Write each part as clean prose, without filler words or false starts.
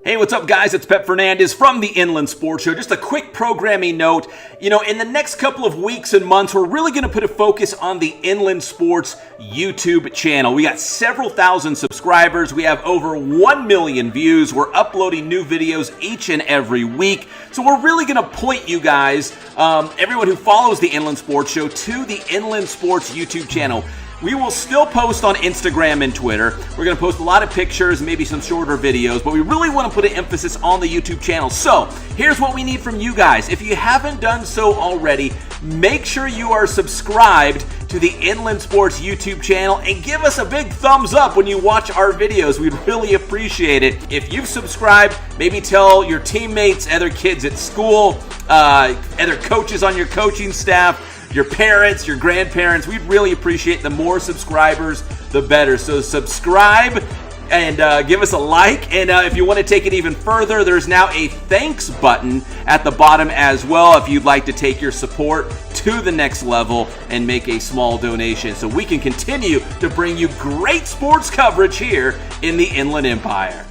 Hey, what's up, guys? It's Pep Fernandez from the Inland Sports Show. Just a quick programming note. In the next couple of weeks and months, we're really going to put a focus on the Inland Sports YouTube channel. We got several thousand subscribers. We have over 1 million views. We're uploading new videos each and every week. So we're really going to point you guys, everyone who follows the Inland Sports Show, to the Inland Sports YouTube channel. We will still post on Instagram and Twitter. We're going to post a lot of pictures, maybe some shorter videos, but we really want to put an emphasis on the YouTube channel. So here's what we need from you guys. If you haven't done so already, make sure you are subscribed to the Inland Sports YouTube channel and give us a big thumbs up when you watch our videos. We'd really appreciate it. If you've subscribed, maybe tell your teammates, other kids at school, other coaches on your coaching staff, your parents, your grandparents. We'd really appreciate the more subscribers, the better. So subscribe and give us a like. And if you want to take it even further, there's now a thanks button at the bottom as well if you'd like to take your support to the next level and make a small donation so we can continue to bring you great sports coverage here in the Inland Empire.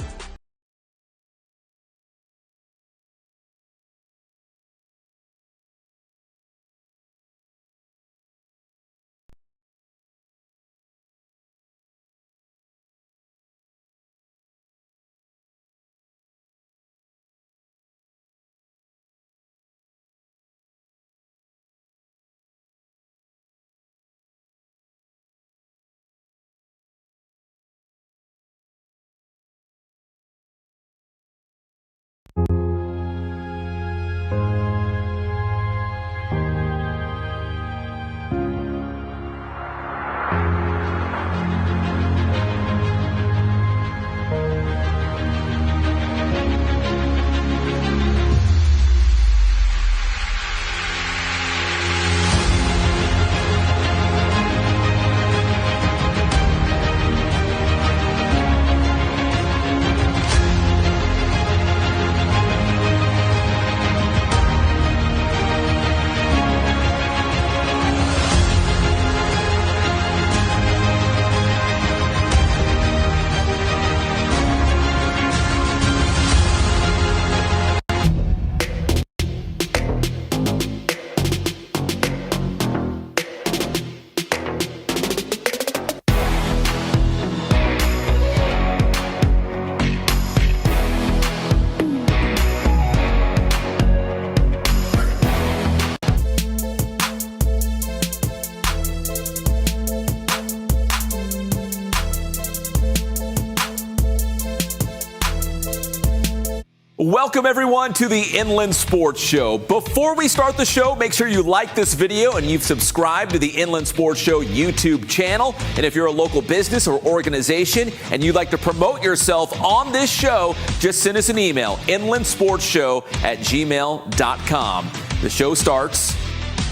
Welcome, everyone, to the Inland Sports Show. Before we start the show, make sure you like this video and you've subscribed to the Inland Sports Show YouTube channel. And if you're a local business or organization and you'd like to promote yourself on this show, just send us an email, inlandsportshow@gmail.com. The show starts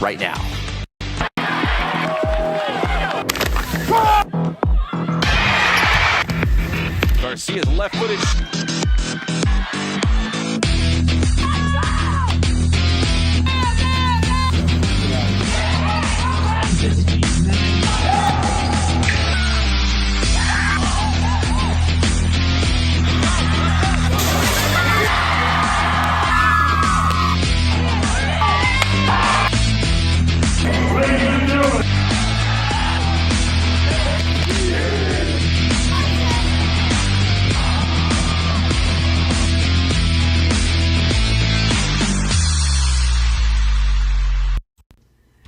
right now. Garcia's left-footed.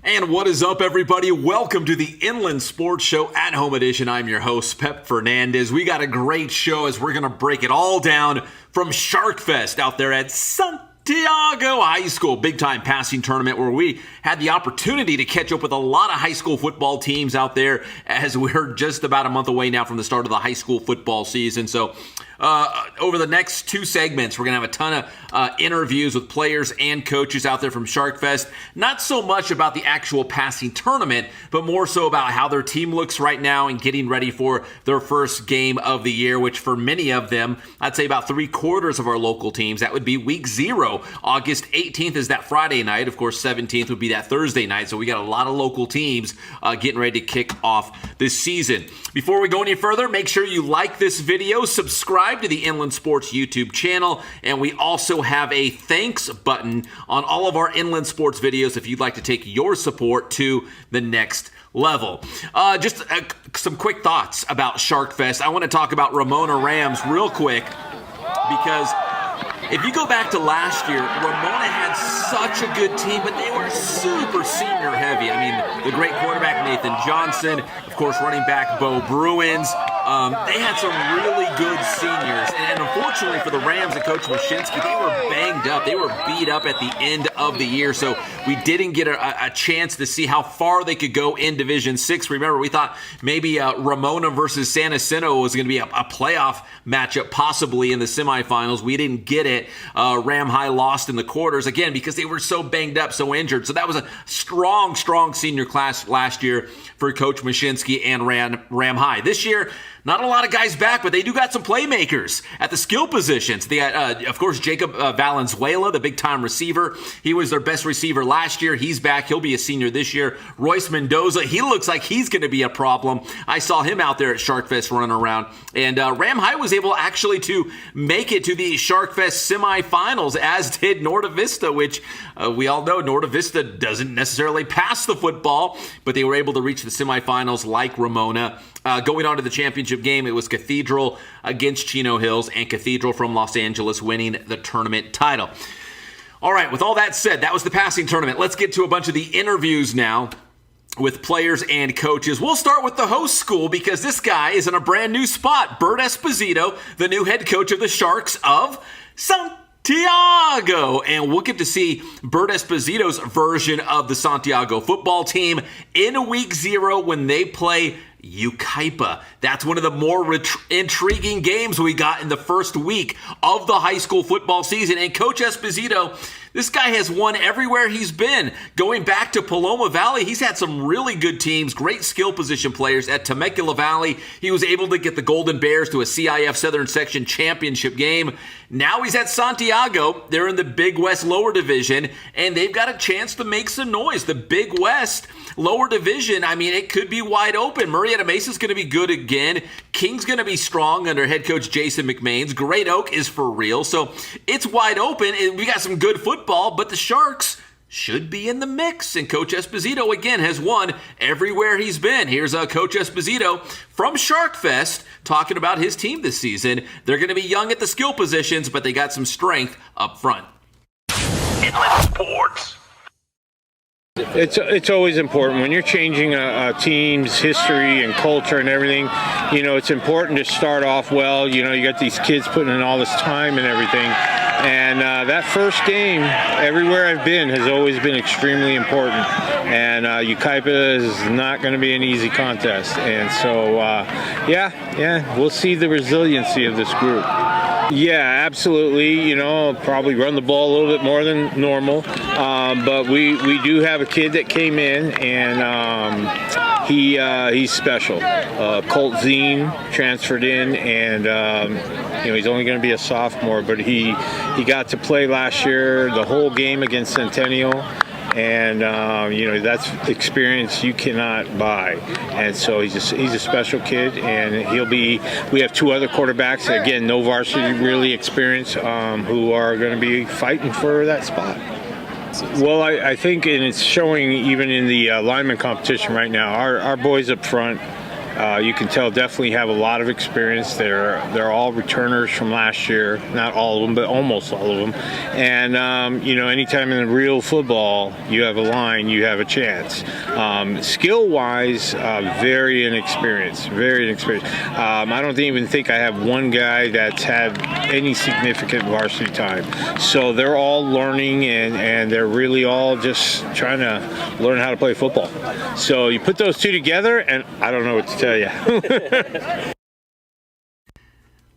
And what is up, everybody? Welcome to the Inland Sports Show at Home Edition. I'm your host, Pep Fernandez. We got a great show as we're going to break it all down from Sharkfest out there at Santiago High School, big-time passing tournament where we had the opportunity to catch up with a lot of high school football teams out there as we're just about a month away now from the start of the high school football season. So over the next two segments, we're going to have a ton of interviews with players and coaches out there from Sharkfest. Not so much about the actual passing tournament, but more so about how their team looks right now and getting ready for their first game of the year, which for many of them, I'd say about 3/4 of our local teams, that would be week 0. August 18th is that Friday night. Of course, 17th would be that Thursday night. So we got a lot of local teams getting ready to kick off this season. Before we go any further, make sure you like this video, subscribe subscribe to the Inland Sports YouTube channel, and we also have a thanks button on all of our Inland Sports videos if you'd like to take your support to the next level. Just some quick thoughts about Sharkfest. I want to talk about Ramona Rams real quick, because if you go back to last year, Ramona had such a good team, but they were super senior heavy. I mean, the great quarterback Nathan Johnson, of course, running back Bo Bruins. They had some really good seniors, and unfortunately for the Rams and Coach Mashinsky, they were banged up. They were beat up at the end of the year, so we didn't get a chance to see how far they could go in Division 6. Remember, we thought maybe Ramona versus San Jacinto was going to be a playoff matchup, possibly in the semifinals. We didn't get it. Ram High lost in the quarters, again, because they were so banged up, so injured. So that was a strong senior class last year for Coach Mashinsky and Ram High. This year, not a lot of guys back, but they do got some playmakers at the skill positions. They got, of course, Jacob Valenzuela, the big-time receiver. He was their best receiver last year. He's back. He'll be a senior this year. Royce Mendoza, he looks like he's going to be a problem. I saw him out there at Sharkfest running around. And Ram High was able actually to make it to the Sharkfest semifinals, as did Norte Vista, which we all know Norte Vista doesn't necessarily pass the football, but they were able to reach the semifinals like Ramona. Going on to the championship game, it was Cathedral against Chino Hills, and Cathedral from Los Angeles winning the tournament title. All right, with all that said, that was the passing tournament. Let's get to a bunch of the interviews now with players and coaches. We'll start with the host school, because this guy is in a brand new spot. Bert Esposito, the new head coach of the Sharks of Santiago. And we'll get to see Bert Esposito's version of the Santiago football team in week 0 when they play Yucaipa. That's one of the more intriguing games we got in the first week of the high school football season. And Coach Esposito, this guy has won everywhere he's been. Going back to Paloma Valley, he's had some really good teams, great skill position players. At Temecula Valley, he was able to get the Golden Bears to a CIF Southern Section championship game. Now he's at Santiago. They're in the Big West lower division, and they've got a chance to make some noise. The Big West lower division, I mean, it could be wide open. Marietta Mesa's going to be good again. King's going to be strong under head coach Jason McMains. Great Oak is for real. So it's wide open. We got some good football, but the Sharks should be in the mix. And Coach Esposito, again, has won everywhere he's been. Here's Coach Esposito from Sharkfest talking about his team this season. They're going to be young at the skill positions, but they got some strength up front. Inland Sports. It's always important when you're changing a team's history and culture and everything. You know, it's important to start off well. You know, you got these kids putting in all this time and everything. And that first game, everywhere I've been, has always been extremely important. And Yucaipa is not going to be an easy contest. And so, we'll see the resiliency of this group. Yeah, absolutely. You know, probably run the ball a little bit more than normal. But we do have a kid that came in, and he's special. Colt Zine transferred in, and he's only going to be a sophomore, but he got to play last year the whole game against Centennial. And that's experience you cannot buy, and so he's a special kid, and we have 2 other quarterbacks, again, no varsity really experience, who are going to be fighting for that spot. Well, I think, and it's showing even in the lineman competition right now, our boys up front, you can tell, definitely have a lot of experience. They're all returners from last year, not all of them, but almost all of them. And anytime in the real football you have a line, you have a chance. Skill-wise, very inexperienced. I don't even think I have one guy that's had any significant varsity time. So they're all learning, and they're really all just trying to learn how to play football. So you put those 2 together, and I don't know what to tell you.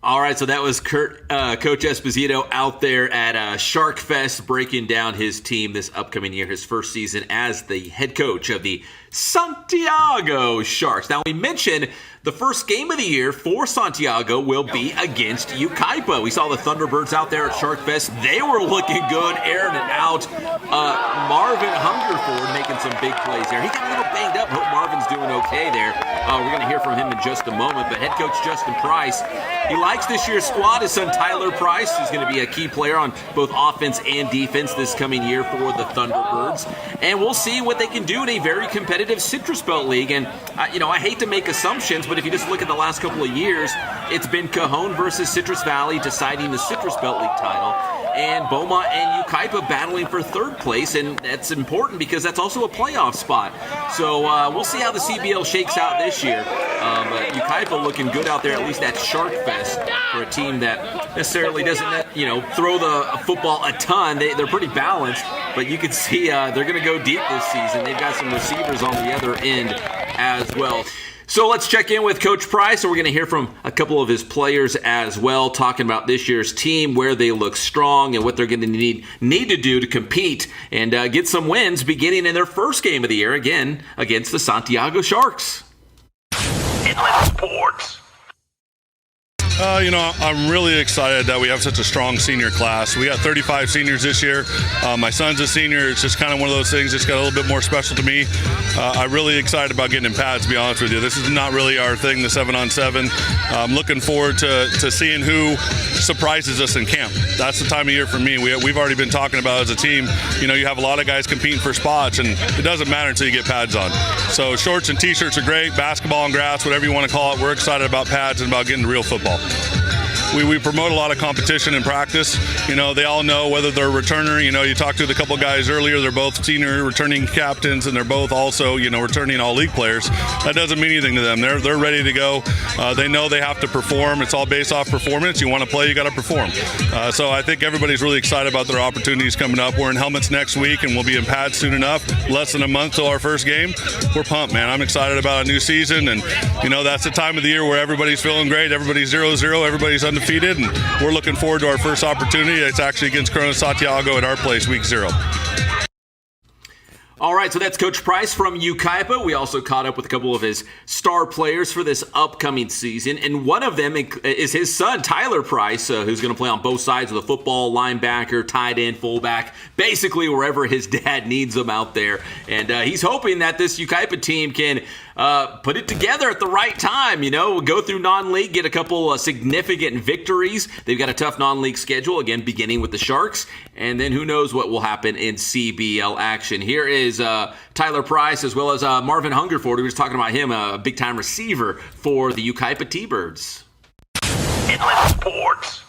All right, so that was Coach Esposito out there at Sharkfest breaking down his team this upcoming year, his first season as the head coach of the Santiago Sharks. Now, we mentioned The first game of the year for Santiago will be against Yucaipa. We saw the Thunderbirds out there at Sharkfest. They were looking good, airing it out. Marvin Hungerford making some big plays there. He got a little banged up. Hope Marvin's doing okay there. We're going to hear from him in just a moment. But head coach Justin Price, he likes this year's squad. His son Tyler Price, who's going to be a key player on both offense and defense this coming year for the Thunderbirds. And we'll see what they can do in a very competitive Citrus Belt League. And, I hate to make assumptions, but if you just look at the last couple of years, it's been Cajon versus Citrus Valley deciding the Citrus Belt League title, and Beaumont and Yucaipa battling for third place, and that's important because that's also a playoff spot. So we'll see how the CBL shakes out this year. But Yucaipa looking good out there, at least at Sharkfest, for a team that necessarily doesn't, throw the football a ton. They're pretty balanced, but you can see they're going to go deep this season. They've got some receivers on the other end as well. So let's check in with Coach Price, and we're going to hear from a couple of his players as well, talking about this year's team, where they look strong, and what they're going to need to do to compete and get some wins beginning in their first game of the year, again, against the Santiago Sharks. Inland Sports. I'm really excited that we have such a strong senior class. We got 35 seniors this year. My son's a senior. It's just kind of one of those things that's got a little bit more special to me. I'm really excited about getting in pads, to be honest with you. This is not really our thing, the 7-on-7. I'm looking forward to seeing who surprises us in camp. That's the time of year for me. We've already been talking about as a team, you have a lot of guys competing for spots, and it doesn't matter until you get pads on. So shorts and T-shirts are great, basketball and grass, whatever you want to call it. We're excited about pads and about getting real football. We promote a lot of competition in practice. They all know whether they're a returner. You talked to the couple guys earlier. They're both senior returning captains, and they're both also, returning all-league players. That doesn't mean anything to them. They're ready to go. They know they have to perform. It's all based off performance. You want to play, you got to perform. So I think everybody's really excited about their opportunities coming up. We're in helmets next week, and we'll be in pads soon enough. Less than a month till our first game. We're pumped, man. I'm excited about a new season, and that's the time of the year where everybody's feeling great. Everybody's 0-0. Everybody's undefeated, and we're looking forward to our first opportunity. It's actually against Corona Santiago at our place, week 0. All right, so that's Coach Price from Yucaipa. We also caught up with a couple of his star players for this upcoming season, and one of them is his son, Tyler Price, who's going to play on both sides of the football, linebacker, tight end, fullback, basically wherever his dad needs him out there. And he's hoping that this Yucaipa team can put it together at the right time, go through non-league, get a couple significant victories. They've got a tough non-league schedule, again, beginning with the Sharks, and then who knows what will happen in CBL action. Here is Tyler Price, as well as Marvin Hungerford. We were just talking about him, a big-time receiver for the Yucaipa T-Birds. Inland Sports.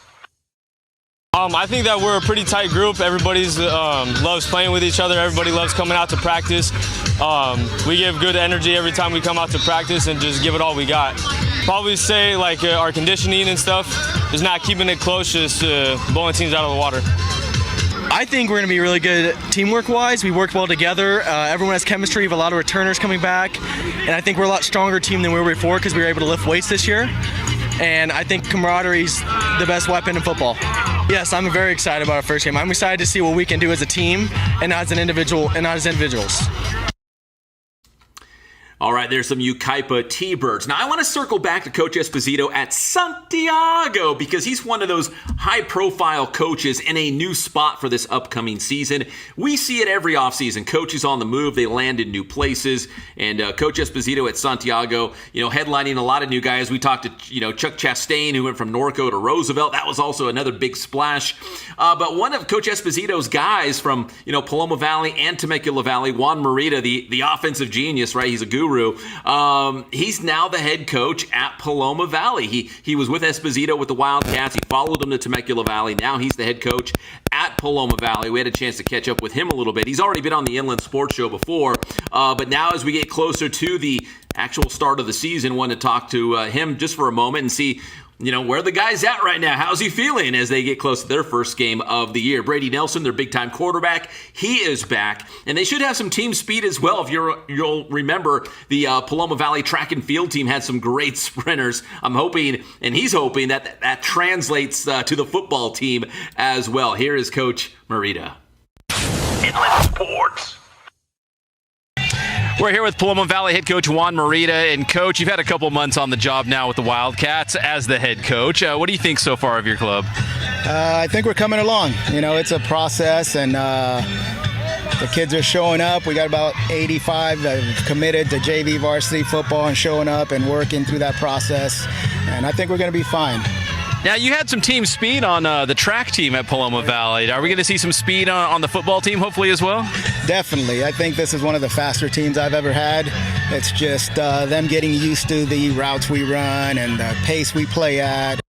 I think that we're a pretty tight group. Everybody's loves playing with each other. Everybody loves coming out to practice. We give good energy every time we come out to practice and just give it all we got. Probably say our conditioning and stuff is not keeping it close, just blowing teams out of the water. I think we're going to be really good teamwork-wise. We work well together. Everyone has chemistry. We have a lot of returners coming back. And I think we're a lot stronger team than we were before because we were able to lift weights this year. And I think camaraderie is the best weapon in football. Yes, I'm very excited about our first game. I'm excited to see what we can do as a team and not as an individual and not as individuals. All right, there's some Yucaipa T-Birds. Now, I want to circle back to Coach Esposito at Santiago because he's one of those high-profile coaches in a new spot for this upcoming season. We see it every offseason. Coaches on the move, they land in new places. And Coach Esposito at Santiago, headlining a lot of new guys. We talked to, Chuck Chastain, who went from Norco to Roosevelt. That was also another big splash. But one of Coach Esposito's guys from, Paloma Valley and Temecula Valley, Juan Merida, the offensive genius, right? He's a guru. He's now the head coach at Paloma Valley. He was with Esposito with the Wildcats. He followed him to Temecula Valley. Now he's the head coach at Paloma Valley. We had a chance to catch up with him a little bit. He's already been on the Inland Sports Show before, but now as we get closer to the actual start of the season, wanted to talk to him just for a moment and see where the guy's at right now. How's he feeling as they get close to their first game of the year? Brady Nelson, their big-time quarterback, he is back. And they should have some team speed as well. If you'll remember, the Paloma Valley track and field team had some great sprinters. I'm hoping, and he's hoping, that translates to the football team as well. Here is Coach Merida. Inland Sports. We're here with Paloma Valley head coach Juan Merida. And Coach, you've had a couple months on the job now with the Wildcats as the head coach. What do you think so far of your club? I think we're coming along. You know, it's a process, and the kids are showing up. We got about 85 that have committed to JV varsity football and showing up and working through that process. And I think we're going to be fine. Now, you had some team speed on the track team at Paloma Valley. Are we going to see some speed on the football team, hopefully, as well? Definitely. I think this is one of the faster teams I've ever had. It's just them getting used to the routes we run and the pace we play at.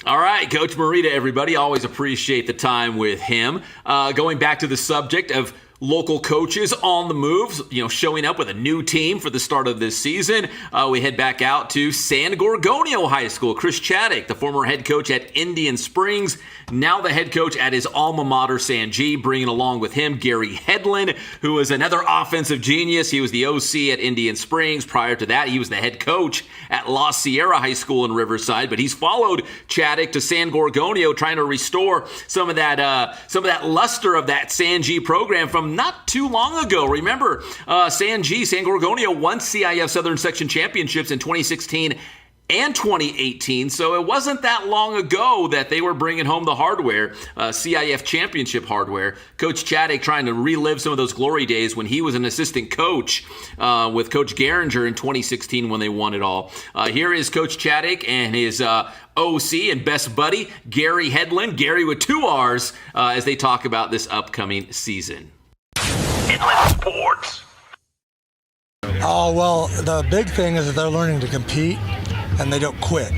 All right, Coach Merida, everybody. Always appreciate the time with him. Going back to the subject of local coaches on the move, showing up with a new team for the start of this season. We head back out to San Gorgonio High School. Chris Chaddick, the former head coach at Indian Springs, now the head coach at his alma mater, San G, bringing along with him Garry Hedlund, who is another offensive genius. He was the OC at Indian Springs. Prior to that, he was the head coach at La Sierra High School in Riverside. But he's followed Chaddick to San Gorgonio, trying to restore some of that luster of that San G program from not too long ago. Remember, San Gorgonio won CIF Southern Section Championships in 2016 and 2018, so it wasn't that long ago that they were bringing home the hardware, CIF Championship hardware. Coach Chaddick trying to relive some of those glory days when he was an assistant coach with Coach Garinger in 2016 when they won it all. Here is Coach Chaddick and his OC and best buddy, Garry Hedlund, Garry with 2 R's, as they talk about this upcoming season. Inland Sports. Oh, well, the big thing is that they're learning to compete and they don't quit.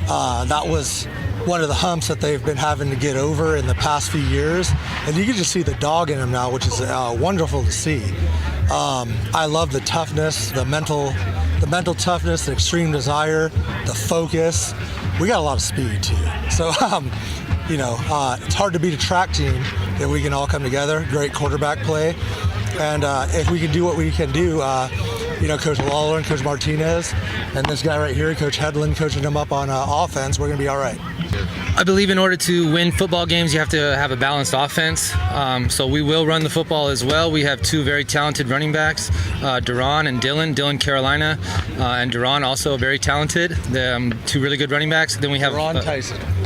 That was one of the humps that they've been having to get over in the past few years. And you can just see the dog in them now, which is wonderful to see. I love the toughness, the mental toughness, the extreme desire, the focus. We got a lot of speed too. So, it's hard to beat a track team if we can all come together. Great quarterback play. And if we can do what we can do, Coach Lawler and Coach Martinez and this guy right here, Coach Hedlund, coaching them up on offense, we're going to be all right. I believe in order to win football games, you have to have a balanced offense. So we will run the football as well. We have 2 very talented running backs, Duran and Dylan. Dylan Carolina and Duran also very talented. 2 really good running backs. Then we have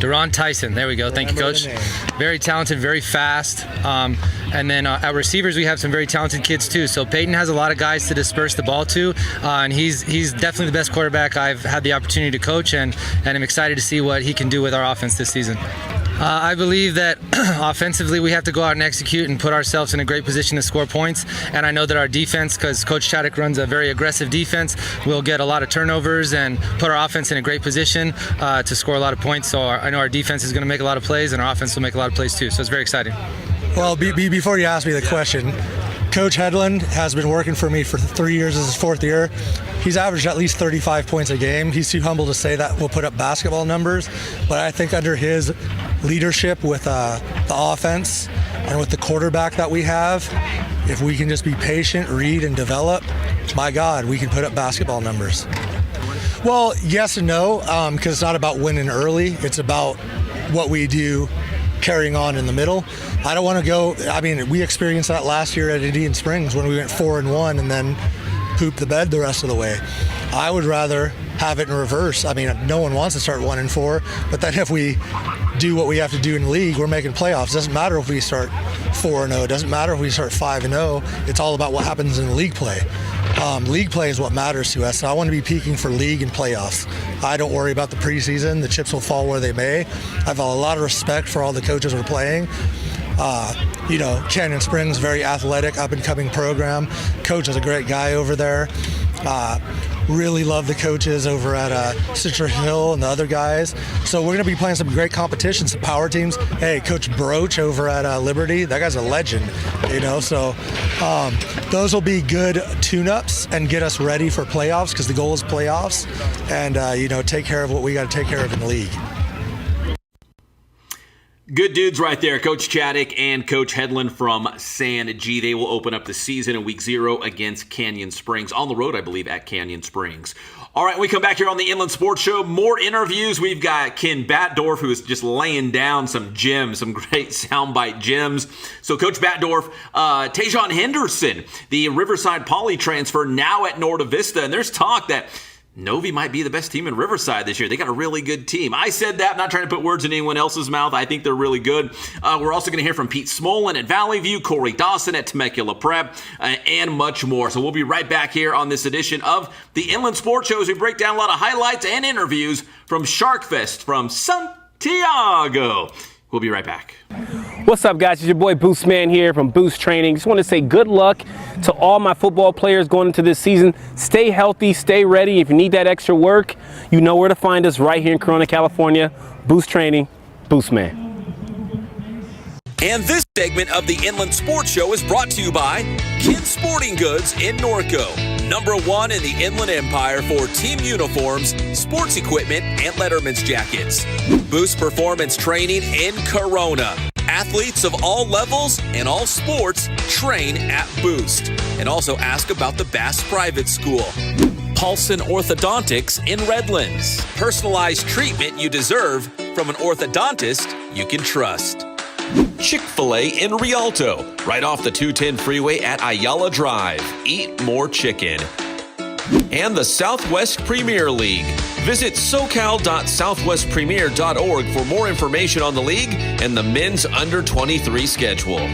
Duran Tyson. There we go. Thank you, Coach. Very talented, very fast. And then at receivers, we have some very talented kids too. So Peyton has a lot of guys to disperse the ball to, and he's definitely the best quarterback I've had the opportunity to coach, and I'm excited to see what he can do with our offense this season. I believe that offensively we have to go out and execute and put ourselves in a great position to score points. And I know that our defense, because Coach Chaddick runs a very aggressive defense, will get a lot of turnovers and put our offense in a great position to score a lot of points. So I know our defense is going to make a lot of plays, and our offense will make a lot of plays too. So it's very exciting. Well, before you ask me the question, Coach Hedlund has been working for me for 3 years. This is his 4th year. He's averaged at least 35 points a game. He's too humble to say that we'll put up basketball numbers, but I think under his leadership with the offense and with the quarterback that we have, if we can just be patient, read, and develop, my God, we can put up basketball numbers. Well, yes and no, because it's not about winning early. It's about what we do carrying on in the middle. I don't want to go, we experienced that last year at Indian Springs when we went 4-1 and then pooped the bed the rest of the way. I would rather have it in reverse. No one wants to start 1-4, but then if we do what we have to do in the league, we're making playoffs. It doesn't matter if we start 4-0. It doesn't matter if we start 5-0. It's all about what happens in league play. League play is what matters to us. So I want to be peaking for league and playoffs. I don't worry about the preseason. The chips will fall where they may. I have a lot of respect for all the coaches we're playing. Canyon Springs, very athletic, up-and-coming program. Coach is a great guy over there. Really love the coaches over at Citrus Hill and the other guys. So we're going to be playing some great competitions, some power teams. Hey, Coach Broach over at Liberty, that guy's a legend, So those will be good tune-ups and get us ready for playoffs, because the goal is playoffs, and take care of what we got to take care of in the league. Good dudes right there, Coach Chaddick and Coach Hedlund from San G. They will open up the season in week 0 against Canyon Springs. On the road, I believe, at Canyon Springs. All right, we come back here on the Inland Sports Show. More interviews. We've got Ken Batdorf, who is just laying down some gems, some great soundbite gems. So Coach Batdorf, Taejon Henderson, the Riverside Poly transfer, now at Norte Vista. And there's talk that Novi might be the best team in Riverside this year. They got a really good team. I said that. I'm not trying to put words in anyone else's mouth. I think they're really good. We're also going to hear from Pete Smolin at Valley View, Cory Dawson at Temecula Prep, and much more. So we'll be right back here on this edition of the Inland Sports Show as we break down a lot of highlights and interviews from Sharkfest from Santiago. We'll be right back. What's up, guys? It's your boy Boost Man here from Boost Training. Just want to say good luck to all my football players going into this season. Stay healthy, stay ready. If you need that extra work, you know where to find us right here in Corona, California. Boost Training, Boost Man. And this segment of the Inland Sports Show is brought to you by Kin Sporting Goods in Norco, #1 in the Inland Empire for team uniforms, sports equipment, and Letterman's jackets. Boost Performance Training in Corona. Athletes of all levels and all sports train at Boost. And also ask about the Bass Private School. Paulson Orthodontics in Redlands. Personalized treatment you deserve from an orthodontist you can trust. Chick-fil-A in Rialto, right off the 210 freeway at Ayala Drive. Eat more chicken. And the Southwest Premier League. Visit socal.southwestpremier.org for more information on the league and the men's under-23 schedule.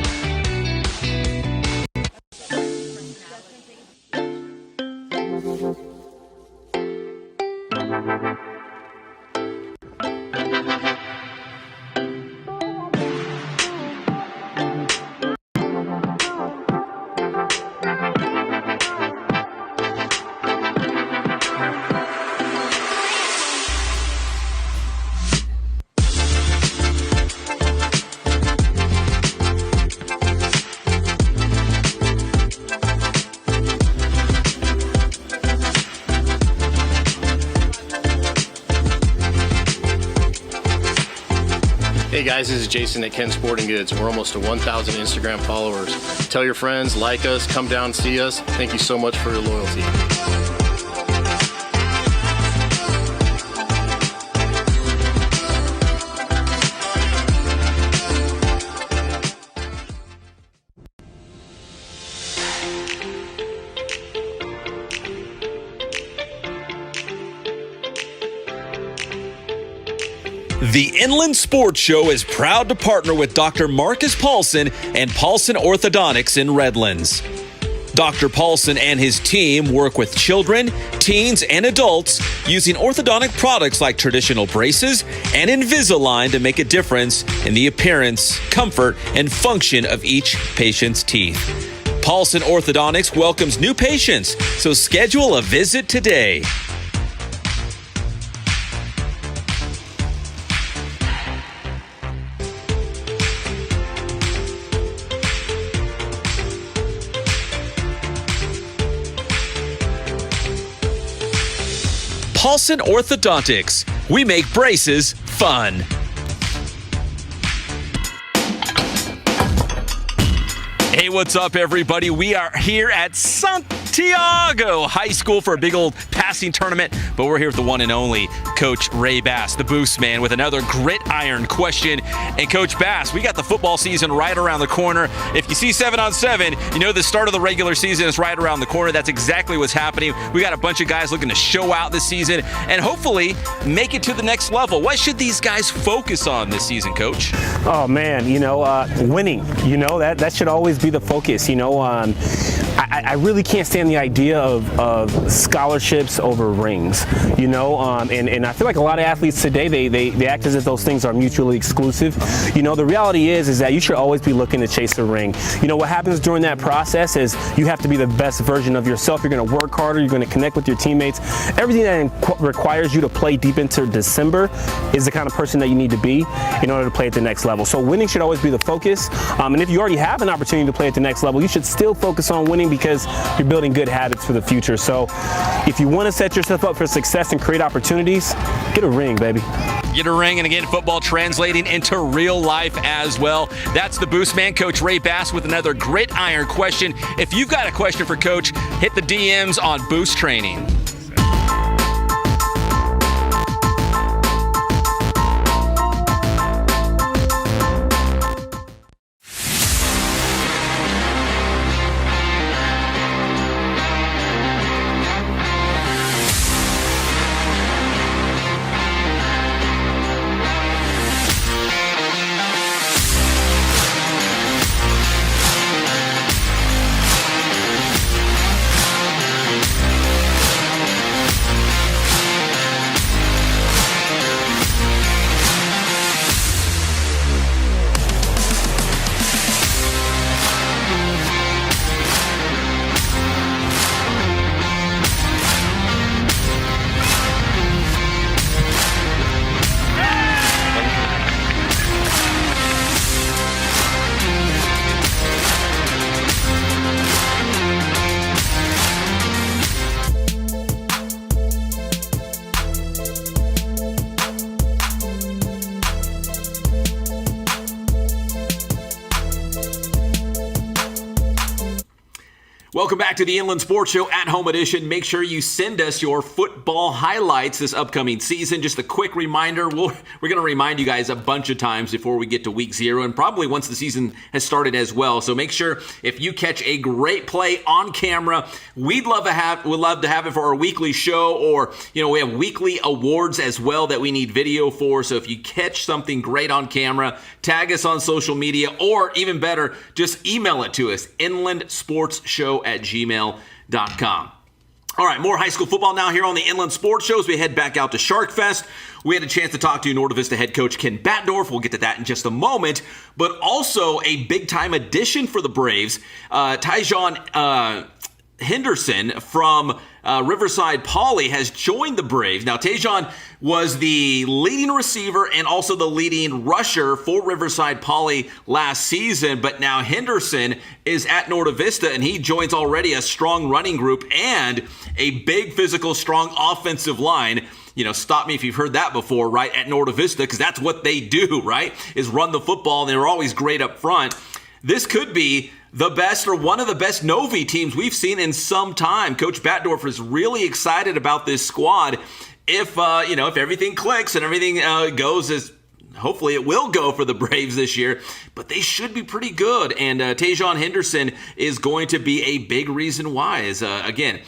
Hey guys, this is Jason at Ken Sporting Goods. We're almost to 1,000 Instagram followers. Tell your friends, like us, come down and see us. Thank you so much for your loyalty. The Inland Sports Show is proud to partner with Dr. Marcus Paulson and Paulson Orthodontics in Redlands. Dr. Paulson and his team work with children, teens, and adults using orthodontic products like traditional braces and Invisalign to make a difference in the appearance, comfort, and function of each patient's teeth. Paulson Orthodontics welcomes new patients, so schedule a visit today. Paulson Orthodontics. We make braces fun. Hey, what's up, everybody? We are here at Santiago High School for a big old passing tournament, but we're here with the one and only Coach Ray Bass, the Boost Man, with another gridiron question. And Coach Bass, we got the football season right around the corner. If you see 7-on-7, you know the start of the regular season is right around the corner. That's exactly what's happening. We got a bunch of guys looking to show out this season and hopefully make it to the next level. What should these guys focus on this season, Coach? Oh man, winning. That should always be the focus. I really can't stand the idea of scholarships over rings. And I feel like a lot of athletes today they act as if those things are mutually exclusive. The reality is that you should always be looking to chase a ring. What happens during that process is you have to be the best version of yourself. You're going to work harder. You're going to connect with your teammates. Everything that requires you to play deep into December is the kind of person that you need to be in order to play at the next level. So winning should always be the focus. And if you already have an opportunity to play at the next level, you should still focus on winning because because you're building good habits for the future. So if you want to set yourself up for success and create opportunities, get a ring, baby. Get a ring, and again, football translating into real life as well. That's the Boost Man, Coach Ray Bass, with another gridiron question. If you've got a question for Coach, hit the DMs on Boost Training. Welcome back to the Inland Sports Show at Home Edition. Make sure you send us your football highlights this upcoming season. Just a quick reminder, we're going to remind you guys a bunch of times before we get to week 0 and probably once the season has started as well. So make sure if you catch a great play on camera, we'd love to have it for our weekly show, or we have weekly awards as well that we need video for. So if you catch something great on camera, tag us on social media, or even better, just email it to us, inlandsportsshow@gmail.com. All right, more high school football now here on the Inland Sports Show as we head back out to Sharkfest. We had a chance to talk to Norte Vista head coach Ken Batdorf. We'll get to that in just a moment. But also a big-time addition for the Braves, Taejon Henderson from Riverside Poly has joined the Braves. Now, Taejon was the leading receiver and also the leading rusher for Riverside Poly last season, but now Henderson is at Norte Vista, and he joins already a strong running group and a big physical, strong offensive line. Stop me if you've heard that before, right, at Norte Vista, because that's what they do, right, is run the football, and they're always great up front. This could be the best, or one of the best Novi teams we've seen in some time. Coach Batdorf is really excited about this squad. If everything clicks and everything goes as hopefully it will go for the Braves this year, but they should be pretty good. And Taejon Henderson is going to be a big reason why. Is again,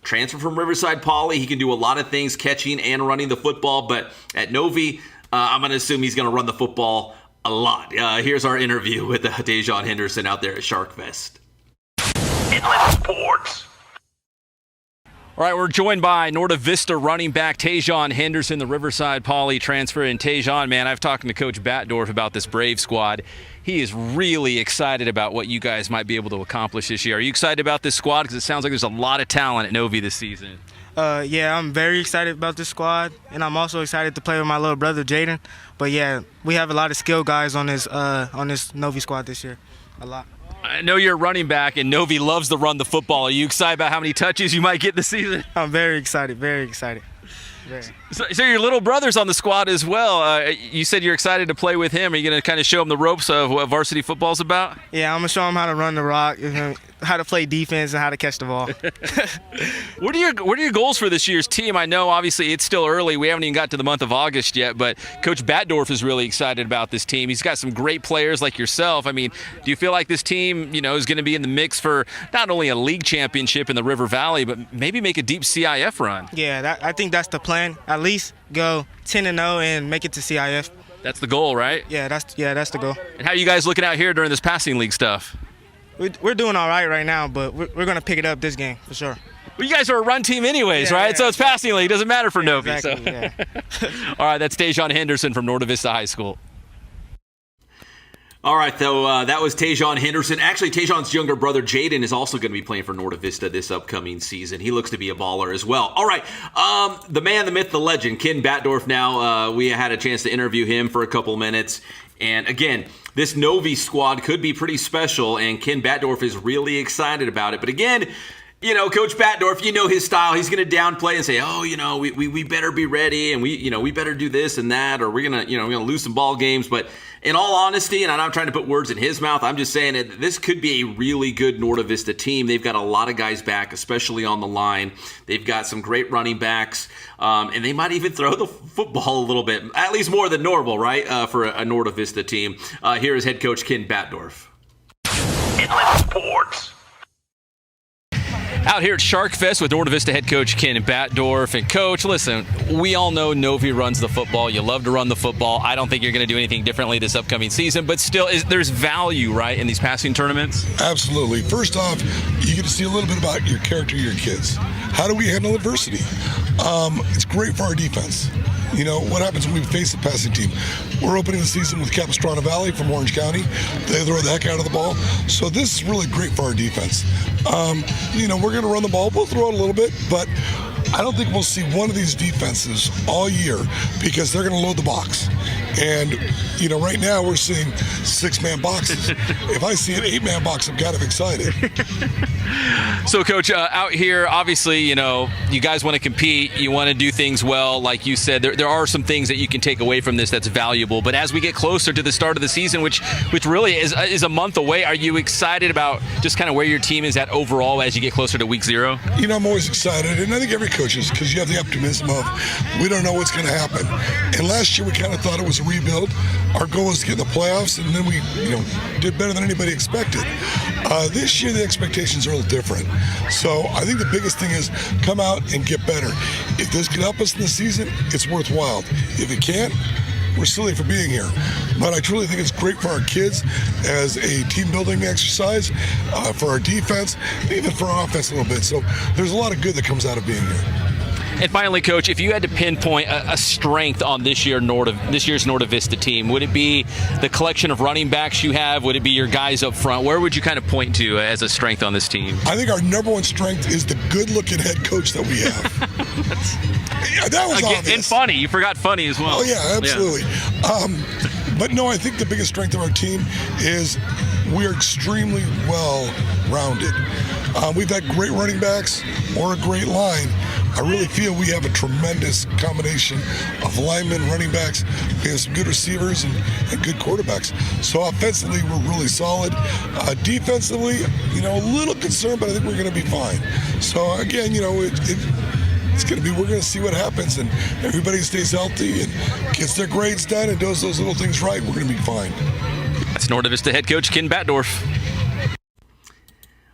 transfer from Riverside Poly. He can do a lot of things, catching and running the football. But at Novi, I'm going to assume he's going to run the football a lot. Here's our interview with Taejon Henderson out there at Sharkfest. Inland Sports. All right, we're joined by Norte Vista running back Taejon Henderson, the Riverside Poly transfer. And Taejon, man, I've talked to Coach Batdorf about this Brave squad. He is really excited about what you guys might be able to accomplish this year. Are you excited about this squad? Because it sounds like there's a lot of talent at Novi this season. Yeah, I'm very excited about this squad, and I'm also excited to play with my little brother Jaden. But yeah, we have a lot of skilled guys on this Novi squad this year, a lot. I know you're a running back, and Novi loves to run the football. Are you excited about how many touches you might get this season? I'm very excited, very excited. So your little brother's on the squad as well. You said you're excited to play with him. Are you going to kind of show him the ropes of what varsity football's about? Yeah, I'm going to show him how to run the rock, how to play defense, and how to catch the ball. What are your goals for this year's team? I know, obviously, it's still early. We haven't even got to the month of August yet, but Coach Batdorf is really excited about this team. He's got some great players like yourself. I mean, do you feel like this team, is going to be in the mix for not only a league championship in the River Valley, but maybe make a deep CIF run? Yeah, I think that's the plan. At least go 10-0 and make it to CIF. That's the goal, right? Yeah, that's the goal. And how are you guys looking out here during this passing league stuff? We're doing all right now, but we're going to pick it up this game for sure. Well, you guys are a run team anyways, right? Yeah, so it's passing league. It doesn't matter for Novi. Exactly, so. Yeah. All right, that's Taejon Henderson from Norte Vista High School. All right, though, that was Taejon Henderson. Actually, Taejon's younger brother, Jaden, is also going to be playing for Norte Vista this upcoming season. He looks to be a baller as well. All right, the man, the myth, the legend, Ken Batdorf now. We had a chance to interview him for a couple minutes. And again, this Novi squad could be pretty special, and Ken Batdorf is really excited about it. But again, you know, Coach Batdorf, you know his style. He's going to downplay and say, oh, you know, we better be ready, and we better do this and that, or we're going to lose some ball games. But in all honesty, and I'm not trying to put words in his mouth, I'm just saying that this could be a really good Norte Vista team. They've got a lot of guys back, especially on the line. They've got some great running backs, and they might even throw the football a little bit, at least more than normal, right, for a Norte Vista team. Here is head coach Ken Batdorf. Inland Sports. Out here at Sharkfest with Norte Vista head coach Ken Batdorf. And coach, listen, we all know Novi runs the football. You love to run the football. I don't think you're going to do anything differently this upcoming season, but still, there's value, right, in these passing tournaments? Absolutely. First off, you get to see a little bit about your character of your kids. How do we handle adversity? It's great for our defense. You know, what happens when we face a passing team? We're opening the season with Paloma Valley from Orange County. They throw the heck out of the ball. So this is really great for our defense. You know, we're going to run the ball. We'll throw it a little bit, but I don't think we'll see one of these defenses all year because they're going to load the box. And, you know, right now we're seeing 6-man boxes. If I see an 8-man box, I'm kind of excited. So, Coach, out here, obviously, you know, you guys want to compete. You want to do things well. Like you said, there are some things that you can take away from this that's valuable. But as we get closer to the start of the season, which really is a month away, are you excited about just kind of where your team is at overall as you get closer to week 0? You know, I'm always excited, and I think every coach is, because you have the optimism of we don't know what's going to happen. And last year we kind of thought it was a rebuild. Our goal was to get in the playoffs, and then we, you know, did better than anybody expected. This year the expectations are a little different. So I think the biggest thing is come out and get better. If this can help us in the season, it's worthwhile. If it can't, we're silly for being here. But I truly think it's great for our kids as a team building exercise, for our defense, even for our offense a little bit. So there's a lot of good that comes out of being here. And finally, Coach, if you had to pinpoint a strength on this year's Norte Vista team, would it be the collection of running backs you have? Would it be your guys up front? Where would you kind of point to as a strength on this team? I think our number one strength is the good-looking head coach that we have. Yeah, that was obvious. And funny. You forgot funny as well. Oh, yeah, absolutely. Yeah. But no, I think the biggest strength of our team is we're extremely well-rounded. We've had great running backs or a great line. I really feel we have a tremendous combination of linemen, running backs. We have some good receivers and good quarterbacks. So offensively, we're really solid. Defensively, you know, a little concerned, but I think we're going to be fine. So again, you know, it's going to be, we're going to see what happens, and everybody stays healthy and gets their grades done and does those little things right. We're going to be fine. That's Norte Vista head coach Ken Batdorf.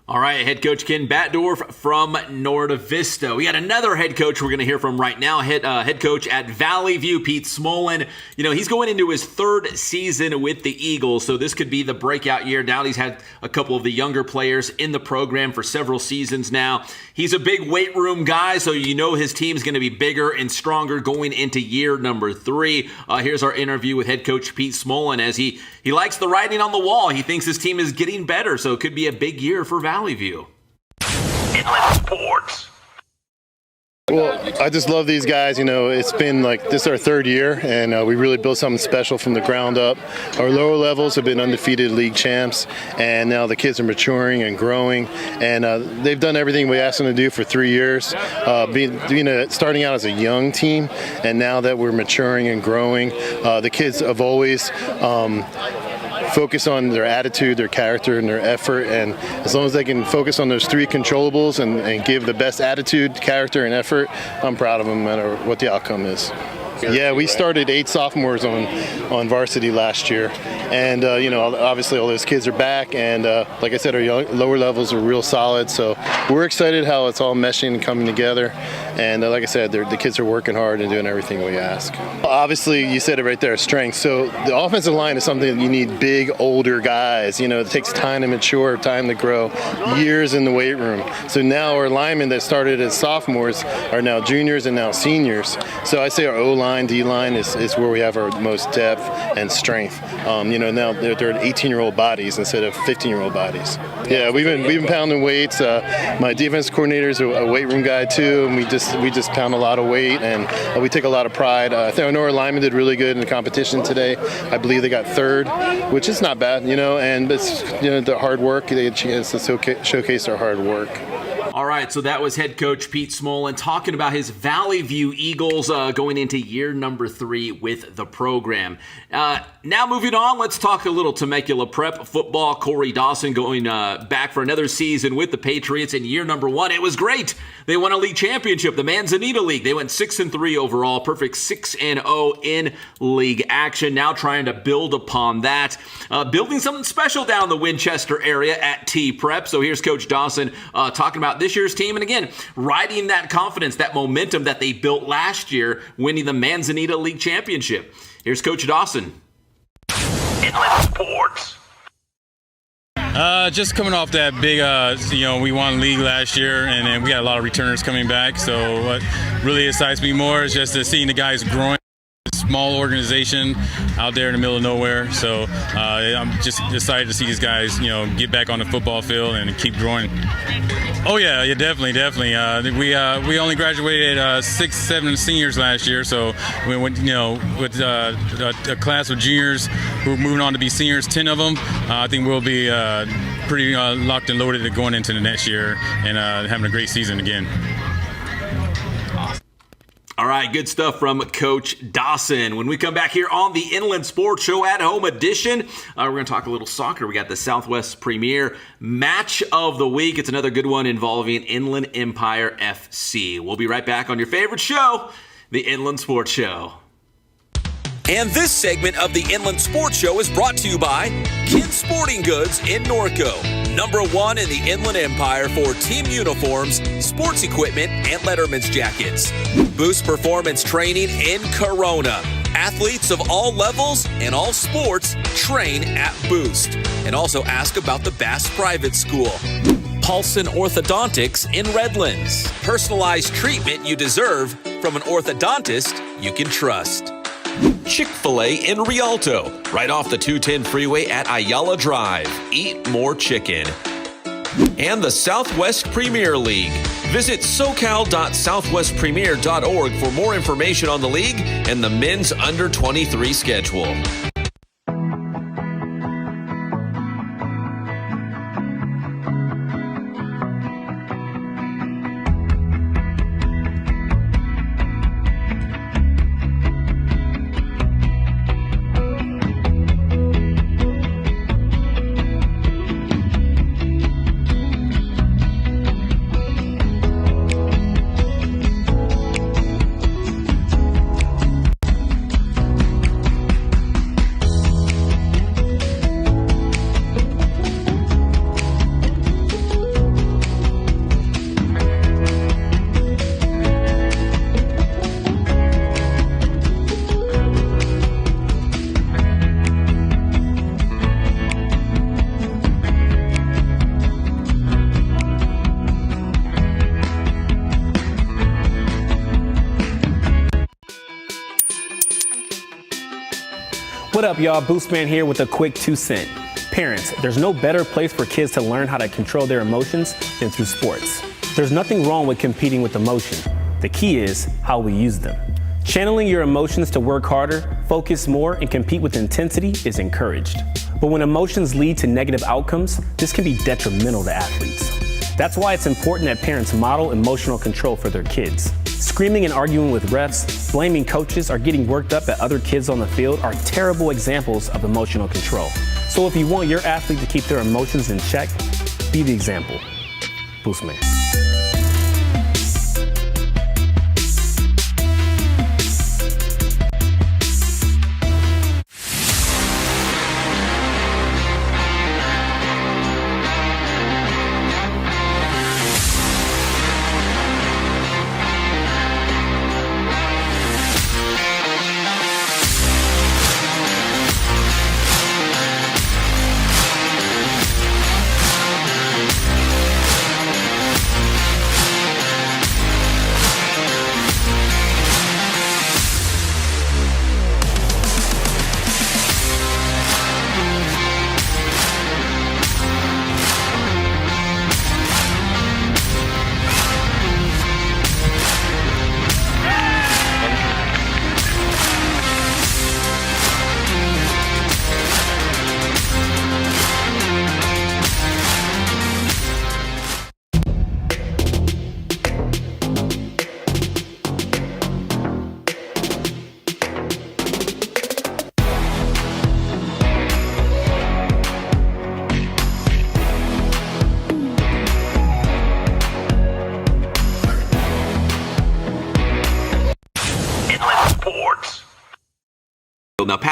All right, head coach Ken Batdorf from Norte Vista. We got another head coach we're going to hear from right now, head coach at Valley View, Pete Smolin. You know, he's going into his 3rd season with the Eagles, so this could be the breakout year. Now he's had a couple of the younger players in the program for several seasons now. He's a big weight room guy, so you know his team's going to be bigger and stronger going into year number 3. Here's our interview with head coach Pete Smolin as he likes the writing on the wall. He thinks his team is getting better, so it could be a big year for Valley View. Inland Sports. Well, I just love these guys. You know, it's been like this is our 3rd year, and we really built something special from the ground up. Our lower levels have been undefeated league champs, and now the kids are maturing and growing, and they've done everything we asked them to do for 3 years, starting out as a young team, and now that we're maturing and growing, the kids have always focus on their attitude, their character, and their effort, and as long as they can focus on those 3 controllables and give the best attitude, character, and effort, I'm proud of them no matter what the outcome is. Yeah, we started 8 sophomores on varsity last year, and you know, obviously all those kids are back, and like I said, our lower levels are real solid, so we're excited how it's all meshing and coming together, and like I said, the kids are working hard and doing everything we ask. Obviously, you said it right there, strength. So the offensive line is something that you need big, older guys. You know, it takes time to mature, time to grow, years in the weight room. So now our linemen that started as sophomores are now juniors and now seniors. So I say our O-line line, D-line is where we have our most depth and strength. Now they're 18-year-old bodies instead of 15-year-old bodies. Yeah, we've been pounding weights. My defense coordinator is a weight room guy too, and we just pound a lot of weight, and we take a lot of pride. I know our linemen did really good in the competition today. I believe they got third, which is not bad, and it's the hard work. They had a chance to showcase their hard work. All right, so that was head coach Pete Smolin talking about his Valley View Eagles going into year number 3 with the program. Now moving on, let's talk a little Temecula Prep football. Cory Dawson going back for another season with the Patriots in year number 1. It was great. They won a league championship, the Manzanita League. They went 6-3 overall, perfect 6-0 in league action. Now trying to build upon that, building something special down the Winchester area at T Prep. So here's Coach Dawson talking about this year's team, and again, riding that confidence, that momentum that they built last year, winning the Manzanita League Championship. Here's Coach Dawson. Inland Sports. Just coming off that big, we won league last year, and then we got a lot of returners coming back. So what really excites me more is just seeing the guys growing. Small organization out there in the middle of nowhere. So I'm just excited to see these guys, get back on the football field and keep growing. Oh yeah, definitely. We only graduated 6-7 seniors last year, so we went, with a class of juniors who are moving on to be seniors, 10 of them. I think we'll be pretty locked and loaded going into the next year and having a great season again. All right, good stuff from Coach Dawson. When we come back here on the Inland Sports Show at Home edition, we're going to talk a little soccer. We got the Southwest Premier Match of the Week. It's another good one involving Inland Empire FC. We'll be right back on your favorite show, the Inland Sports Show. And this segment of the Inland Sports Show is brought to you by Kids Sporting Goods in Norco, #1 in the Inland Empire for team uniforms, sports equipment, and Letterman's jackets. Boost Performance Training in Corona. Athletes of all levels and all sports train at Boost. And also ask about the Bass Private School. Paulson Orthodontics in Redlands. Personalized treatment you deserve from an orthodontist you can trust. Chick-fil-A in Rialto, right off the 210 freeway at Ayala Drive. Eat more chicken. And the Southwest Premier League. Visit socal.southwestpremier.org for more information on the league and the men's under-23 schedule. What up, y'all? Boostman here with a quick 2 cent. Parents, there's no better place for kids to learn how to control their emotions than through sports. There's nothing wrong with competing with emotion. The key is how we use them. Channeling your emotions to work harder, focus more, and compete with intensity is encouraged. But when emotions lead to negative outcomes, this can be detrimental to athletes. That's why it's important that parents model emotional control for their kids. Screaming and arguing with refs, blaming coaches, or getting worked up at other kids on the field are terrible examples of emotional control. So if you want your athlete to keep their emotions in check, be the example. Boostman.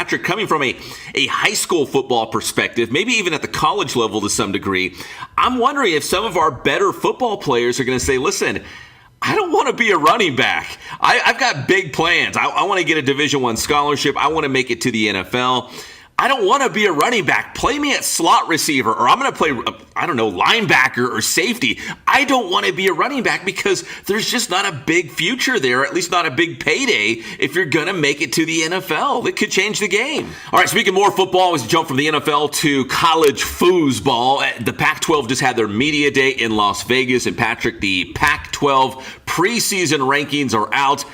Patrick, coming from a high school football perspective, maybe even at the college level to some degree, I'm wondering if some of our better football players are going to say, listen, I don't want to be a running back. I've got big plans. I want to get a Division I scholarship. I want to make it to the NFL. I don't want to be a running back. Play me at slot receiver, or I'm going to play, linebacker or safety. I don't want to be a running back because there's just not a big future there, at least not a big payday if you're going to make it to the NFL. It could change the game. All right, speaking more football, as we jump from the NFL to college foosball. The Pac-12 just had their media day in Las Vegas, and Patrick, the Pac-12 preseason rankings are out.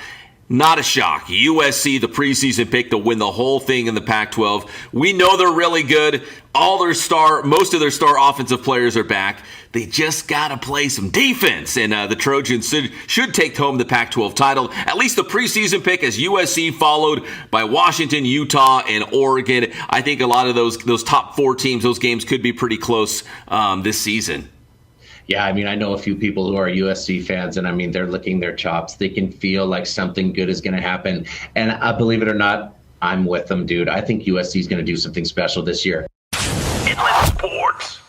Not a shock. USC, the preseason pick to win the whole thing in the Pac-12. We know they're really good. Most of their star offensive players are back. They just got to play some defense. And the Trojans should take home the Pac-12 title. At least the preseason pick, as USC followed by Washington, Utah, and Oregon. I think a lot of those top 4 teams, those games could be pretty close this season. Yeah, I mean, I know a few people who are USC fans, and I mean, they're licking their chops. They can feel like something good is going to happen. And believe it or not, I'm with them, dude. I think USC is going to do something special this year. Inland Sports.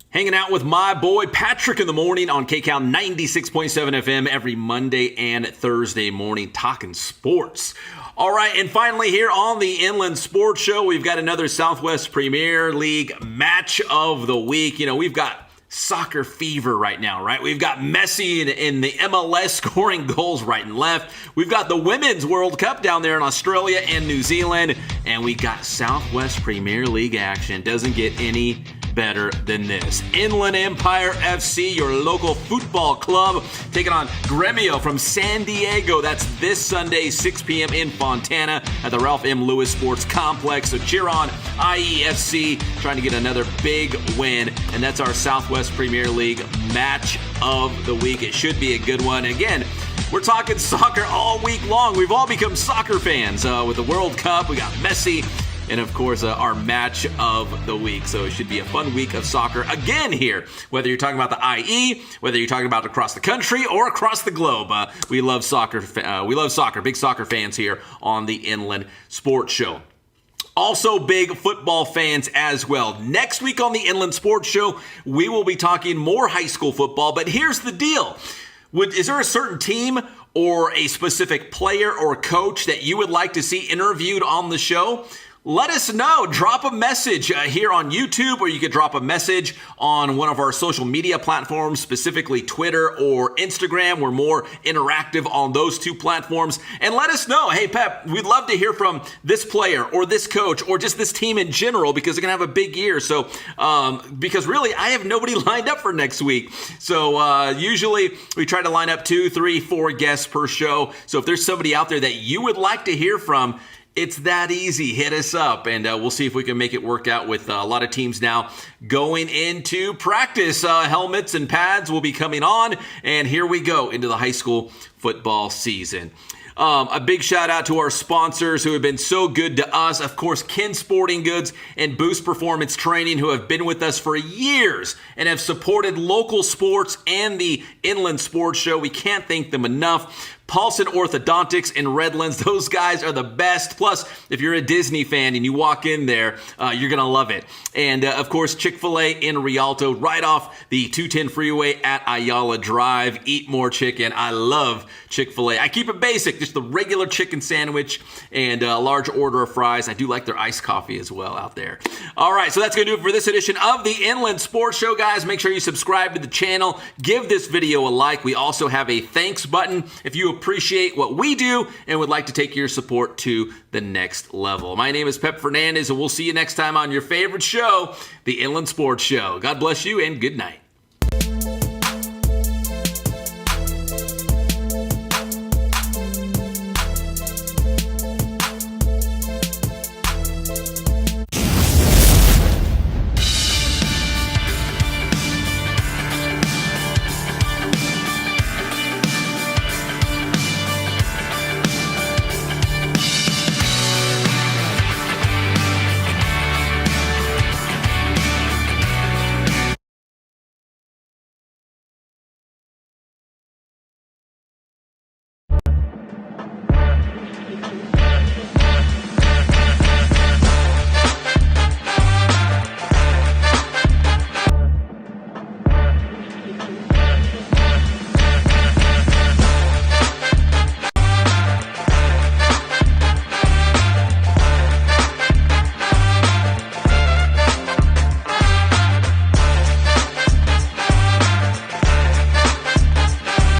Hanging out with my boy Patrick in the morning on KCal 96.7 FM every Monday and Thursday morning, talking sports. All right, and finally here on the Inland Sports Show, we've got another Southwest Premier League match of the week. You know, we've got soccer fever right now, right? We've got Messi in the MLS scoring goals right and left. We've got the Women's World Cup down there in Australia and New Zealand. And we got Southwest Premier League action. Doesn't get any better than this. Inland Empire FC, your local football club, taking on Gremio from San Diego. That's this Sunday, 6 p.m. in Fontana at the Ralph M. Lewis Sports Complex. So cheer on IEFC, trying to get another big win. And that's our Southwest Premier League match of the week. It should be a good one. Again, we're talking soccer all week long. We've all become soccer fans with the World Cup. We got Messi. And, of course, our match of the week. So it should be a fun week of soccer again here. Whether you're talking about the IE, whether you're talking about across the country or across the globe. We love soccer. We love soccer. Big soccer fans here on the Inland Sports Show. Also big football fans as well. Next week on the Inland Sports Show, we will be talking more high school football. But here's the deal. Is there a certain team or a specific player or coach that you would like to see interviewed on the show? Let us know. Drop a message here on YouTube, or you could drop a message on one of our social media platforms, specifically Twitter or Instagram. We're more interactive on those two platforms. And let us know, hey, Pep, we'd love to hear from this player or this coach or just this team in general, because they're going to have a big year. So, because really, I have nobody lined up for next week. So usually we try to line up 2, 3, 4 guests per show. So if there's somebody out there that you would like to hear from, it's that easy. Hit us up, and we'll see if we can make it work out with a lot of teams now going into practice. Helmets and pads will be coming on, and here we go into the high school football season. A big shout out to our sponsors who have been so good to us. Of course, Ken Sporting Goods and Boost Performance Training, who have been with us for years and have supported local sports and the Inland Sports Show. We can't thank them enough. Paulson Orthodontics in Redlands. Those guys are the best. Plus, if you're a Disney fan and you walk in there, you're going to love it. And, of course, Chick-fil-A in Rialto, right off the 210 freeway at Ayala Drive. Eat more chicken. I love Chick-fil-A. I keep it basic, just the regular chicken sandwich and a large order of fries. I do like their iced coffee as well out there. All right, so that's going to do it for this edition of the Inland Sports Show, guys. Make sure you subscribe to the channel. Give this video a like. We also have a thanks button if you appreciate what we do and would like to take your support to the next level. My name is Pep Fernandez, and we'll see you next time on your favorite show, the Inland Sports Show. God bless you and good night.